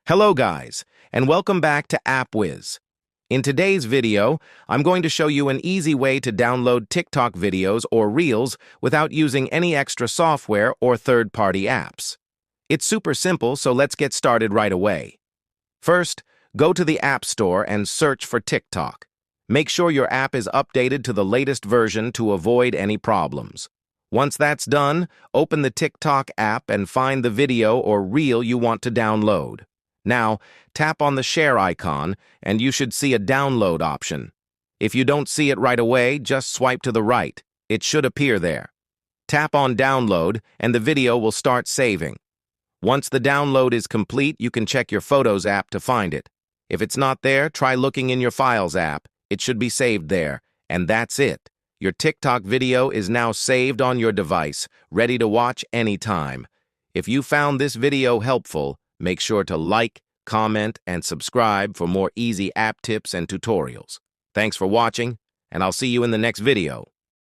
Hello guys, and welcome back to AppWhiz. In today's video, I'm going to show you an easy way to download TikTok videos or Reels without using any extra software or third-party apps. It's super simple, so let's get started right away. First, go to the App Store and search for TikTok. Make sure your app is updated to the latest version to avoid any problems. Once that's done, open the TikTok app and find the video or Reel you want to download. Now, tap on the share icon, and you should see a download option. If you don't see it right away, just swipe to the right. It should appear there. Tap on download, and the video will start saving. Once the download is complete, you can check your Photos app to find it. If it's not there, try looking in your Files app. It should be saved there. And that's it. Your TikTok video is now saved on your device, ready to watch anytime. If you found this video helpful, make sure to like, comment, and subscribe for more easy app tips and tutorials. Thanks for watching, and I'll see you in the next video.